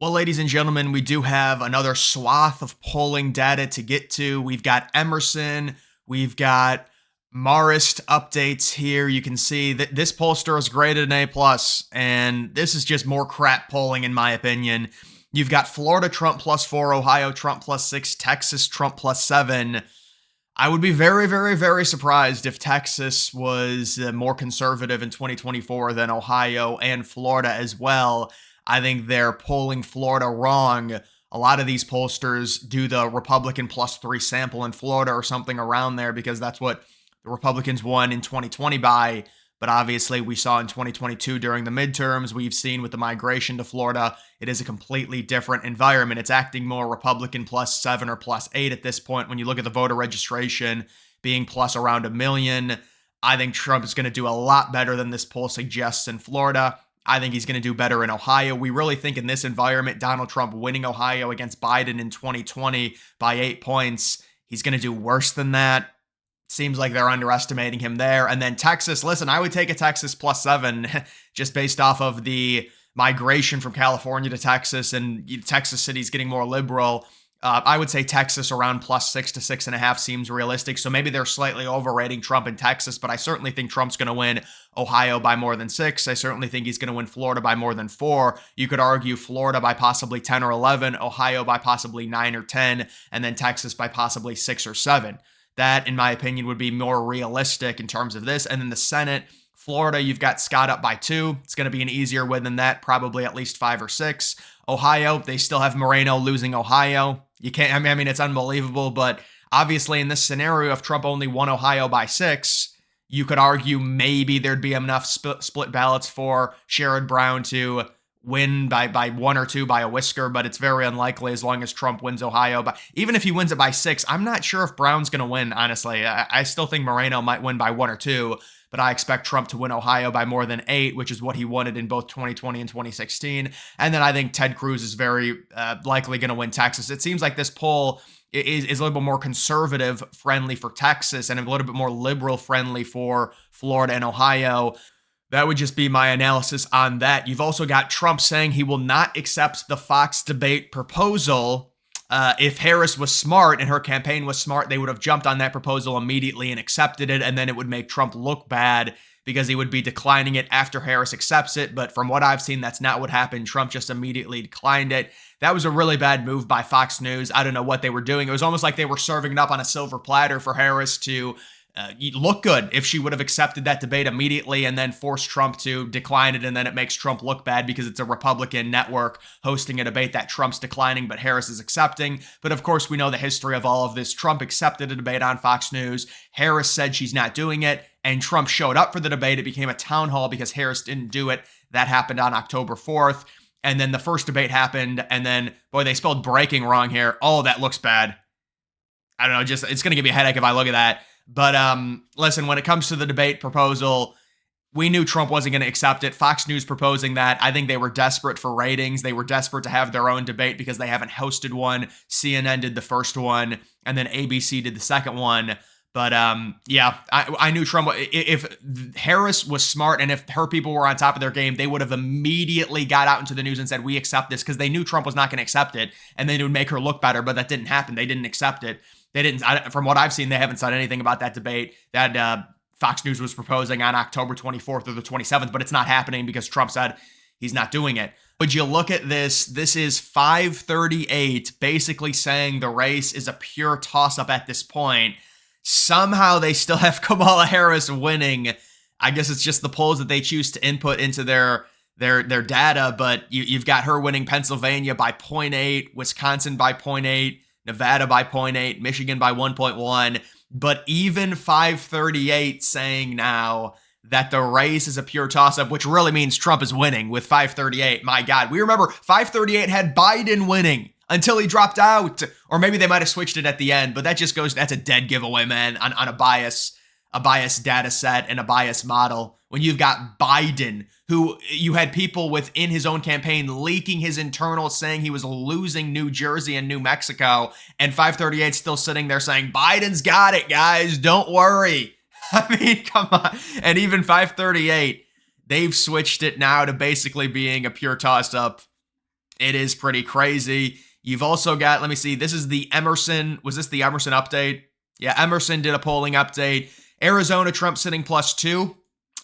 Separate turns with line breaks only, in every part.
Well, ladies and gentlemen, we do have another swath of polling data to get to. We've got Emerson, we've got Marist updates here. You can see that this pollster is graded an A+, and this is just more crap polling in my opinion. You've got Florida Trump +4, Ohio Trump +6, Texas Trump +7. I would be very, very, very surprised if Texas was more conservative in 2024 than Ohio and Florida as well. I think they're polling Florida wrong. A lot of these pollsters do the Republican +3 sample in Florida or something around there because that's what the Republicans won in 2020 by. But obviously, we saw in 2022 during the midterms, we've seen with the migration to Florida, it is a completely different environment. It's acting more Republican +7 or +8 at this point. When you look at the voter registration being plus around 1 million, I think Trump is going to do a lot better than this poll suggests in Florida. I think he's going to do better in Ohio. We really think in this environment, Donald Trump winning Ohio against Biden in 2020 by 8 points, he's going to do worse than that. Seems like they're underestimating him there. And then Texas, listen, I would take a Texas +7 just based off of the migration from California to Texas, and Texas city's getting more liberal. I would say Texas around +6 to 6.5 seems realistic. So maybe they're slightly overrating Trump in Texas, but I certainly think Trump's going to win Ohio by more than 6. I certainly think he's going to win Florida by more than 4. You could argue Florida by possibly 10 or 11, Ohio by possibly 9 or 10, and then Texas by possibly 6 or 7. That, in my opinion, would be more realistic in terms of this. And then the Senate, Florida, you've got Scott up by 2. It's going to be an easier win than that, probably at least 5 or 6. Ohio, they still have Moreno losing Ohio. You can't, I mean, it's unbelievable, but obviously in this scenario, if Trump only won Ohio by 6, you could argue maybe there'd be enough split ballots for Sherrod Brown to win by 1 or 2 by a whisker, but it's very unlikely as long as Trump wins Ohio. But even if he wins it by 6, I'm not sure if Brown's going to win, honestly. I still think Moreno might win by 1 or 2, but I expect Trump to win Ohio by more than 8, which is what he wanted in both 2020 and 2016. And then I think Ted Cruz is very likely going to win Texas. It seems like this poll is a little bit more conservative friendly for Texas and a little bit more liberal friendly for Florida and Ohio. That would just be my analysis on that. You've also got Trump saying he will not accept the Fox debate proposal. If Harris was smart and her campaign was smart, they would have jumped on that proposal immediately and accepted it, and then it would make Trump look bad because he would be declining it after Harris accepts it. But from what I've seen, that's not what happened. Trump just immediately declined it. That was a really bad move by Fox News. I don't know what they were doing. It was almost like they were serving it up on a silver platter for Harris to look good if she would have accepted that debate immediately and then forced Trump to decline it, and then it makes Trump look bad because it's a Republican network hosting a debate that Trump's declining but Harris is accepting. But of course, we know the history of all of this. Trump accepted a debate on Fox News. Harris said she's not doing it, and Trump showed up for the debate. It became a town hall because Harris didn't do it. That happened on October 4th. And then the first debate happened, and then, boy, they spelled breaking wrong here. Oh, that looks bad. I don't know, just it's going to give me a headache if I look at that. But listen, when it comes to the debate proposal, we knew Trump wasn't going to accept it. Fox News proposing that, I think they were desperate for ratings. They were desperate to have their own debate because they haven't hosted one. CNN did the first one, and then ABC did the second one. But yeah, I knew Trump, if Harris was smart and if her people were on top of their game, they would have immediately got out into the news and said, we accept this, because they knew Trump was not going to accept it, and then it would make her look better, but that didn't happen. They didn't accept it. They didn't, from what I've seen, they haven't said anything about that debate that Fox News was proposing on October 24th or the 27th, but it's not happening because Trump said he's not doing it. But you look at this, this is 538, basically saying the race is a pure toss-up at this point. Somehow they still have Kamala Harris winning. I guess it's just the polls that they choose to input into their data, but you've got her winning Pennsylvania by 0.8, Wisconsin by 0.8, Nevada by 0.8, Michigan by 1.1, but even 538 saying now that the race is a pure toss-up, which really means Trump is winning with 538. My God, we remember 538 had Biden winning until he dropped out, or maybe they might have switched it at the end, but that just goes, that's a dead giveaway, man, on a bias data set and a bias model. When you've got Biden, who you had people within his own campaign leaking his internals saying he was losing New Jersey and New Mexico, and 538 still sitting there saying, Biden's got it, guys, don't worry. I mean, come on. And even 538, they've switched it now to basically being a pure toss-up. It is pretty crazy. You've also got, let me see, this is the Emerson. Was this the Emerson update? Yeah, Emerson did a polling update. Arizona, Trump sitting +2.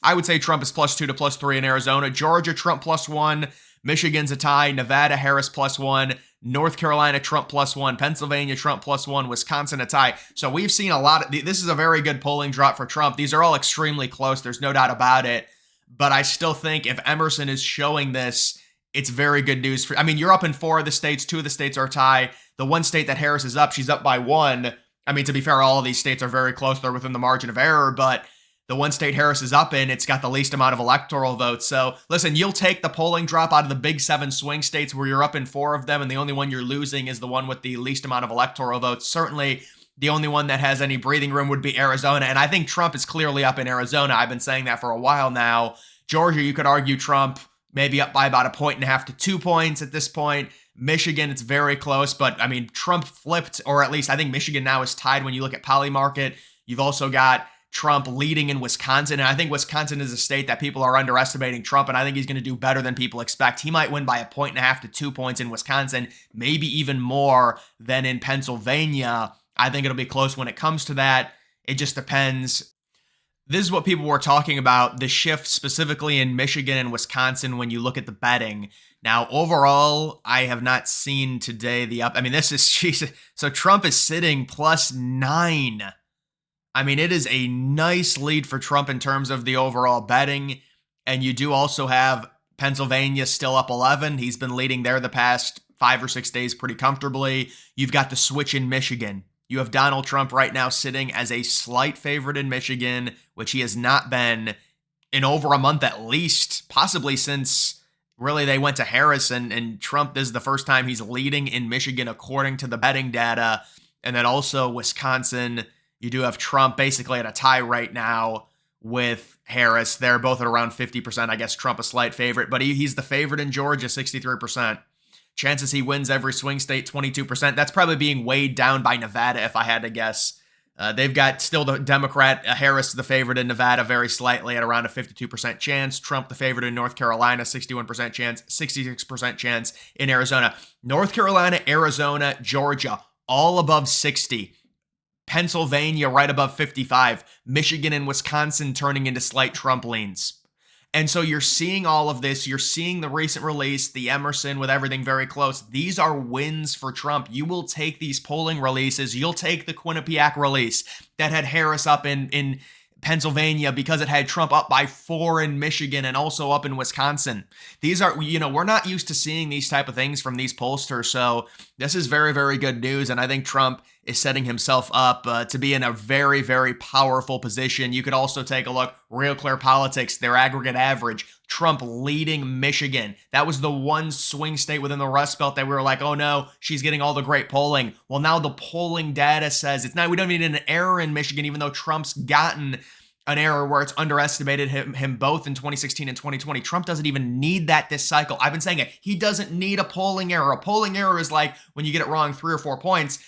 I would say Trump is +2 to +3 in Arizona. Georgia, Trump +1. Michigan's a tie. Nevada, Harris +1. North Carolina, Trump +1. Pennsylvania, Trump +1. Wisconsin, a tie. So we've seen a lot of, this is a very good polling drop for Trump. These are all extremely close. There's no doubt about it. But I still think if Emerson is showing this, it's very good news for, I mean, you're up in 4 of the states. 2 of the states are a tie. The one state that Harris is up, she's up by 1. I mean, to be fair, all of these states are very close. They're within the margin of error, but the one state Harris is up in, it's got the least amount of electoral votes. So listen, you'll take the polling drop out of the big 7 swing states where you're up in 4 of them, and the only one you're losing is the one with the least amount of electoral votes. Certainly, the only one that has any breathing room would be Arizona, and I think Trump is clearly up in Arizona. I've been saying that for a while now. Georgia, you could argue Trump maybe up by about 1.5 to 2 points at this point. Michigan, it's very close, but I mean, Trump flipped, or at least I think Michigan now is tied when you look at Polymarket. You've also got Trump leading in Wisconsin, and I think Wisconsin is a state that people are underestimating Trump, and I think he's going to do better than people expect. He might win by 1.5 to 2 points in Wisconsin, maybe even more than in Pennsylvania. I think it'll be close when it comes to that. It just depends. This is what people were talking about, the shift specifically in Michigan and Wisconsin when you look at the betting. Now, overall, I have not seen today I mean, this is, Jesus. So Trump is sitting +9. I mean, it is a nice lead for Trump in terms of the overall betting. And you do also have Pennsylvania still up 11. He's been leading there the past 5 or 6 days pretty comfortably. You've got the switch in Michigan. You have Donald Trump right now sitting as a slight favorite in Michigan, which he has not been in over a month at least, possibly since really they went to Harris, and Trump, this is the first time he's leading in Michigan according to the betting data. And then also Wisconsin, you do have Trump basically at a tie right now with Harris. They're both at around 50%. I guess Trump a slight favorite, but he's the favorite in Georgia, 63%. Chances he wins every swing state, 22%. That's probably being weighed down by Nevada, if I had to guess. They've got still the Democrat, Harris the favorite in Nevada, very slightly at around a 52% chance. Trump the favorite in North Carolina, 61% chance, 66% chance in Arizona. North Carolina, Arizona, Georgia, all above 60. Pennsylvania right above 55. Michigan and Wisconsin turning into slight Trump leans. And so you're seeing all of this. You're seeing the recent release, the Emerson with everything very close. These are wins for Trump. You will take these polling releases. You'll take the Quinnipiac release that had Harris up in Pennsylvania because it had Trump up by 4 in Michigan and also up in Wisconsin. These are, we're not used to seeing these type of things from these pollsters. So this is very, very good news. And I think Trump is setting himself up to be in a very, very powerful position. You could also take a look, Real Clear Politics, their aggregate average, Trump leading Michigan. That was the one swing state within the Rust Belt that we were like, oh no, she's getting all the great polling. Well, now the polling data says it's not, we don't need an error in Michigan, even though Trump's gotten an error where it's underestimated him both in 2016 and 2020. Trump doesn't even need that this cycle. I've been saying it. He doesn't need a polling error. A polling error is like when you get it wrong 3 or 4 points.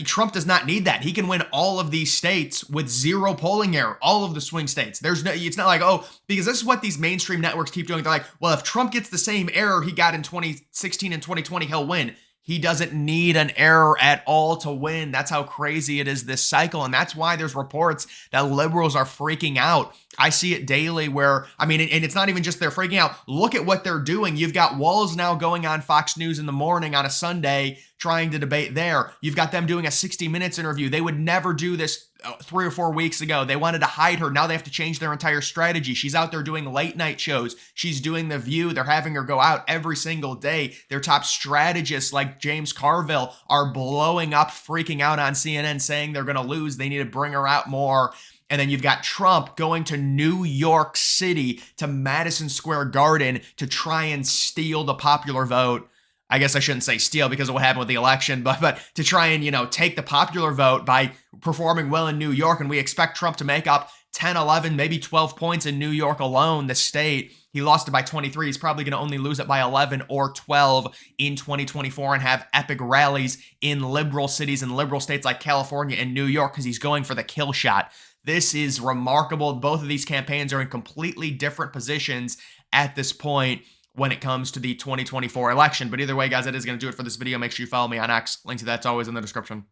Trump does not need that. He can win all of these states with 0 polling error, all of the swing states. It's not like, oh, because this is what these mainstream networks keep doing. They're like, well, if Trump gets the same error he got in 2016 and 2020, he'll win. He doesn't need an error at all to win. That's how crazy it is this cycle. And that's why there's reports that liberals are freaking out. I see it daily where, and it's not even just they're freaking out. Look at what they're doing. You've got Walz now going on Fox News in the morning on a Sunday trying to debate there. You've got them doing a 60 Minutes interview. They would never do this 3 or 4 weeks ago. They wanted to hide her. Now they have to change their entire strategy. She's out there doing late night shows. She's doing The View. They're having her go out every single day. Their top strategists like James Carville are blowing up, freaking out on CNN saying they're going to lose. They need to bring her out more. And then you've got Trump going to New York City, to Madison Square Garden to try and steal the popular vote. I guess I shouldn't say steal because of what happened with the election, but to try and, take the popular vote by performing well in New York. And we expect Trump to make up 10, 11, maybe 12 points in New York alone, the state. He lost it by 23. He's probably going to only lose it by 11 or 12 in 2024 and have epic rallies in liberal cities and liberal states like California and New York because he's going for the kill shot. This is remarkable. Both of these campaigns are in completely different positions at this point. when it comes to the 2024 election. But either way, guys, that is going to do it for this video. Make sure you follow me on X. Link to that's always in the description.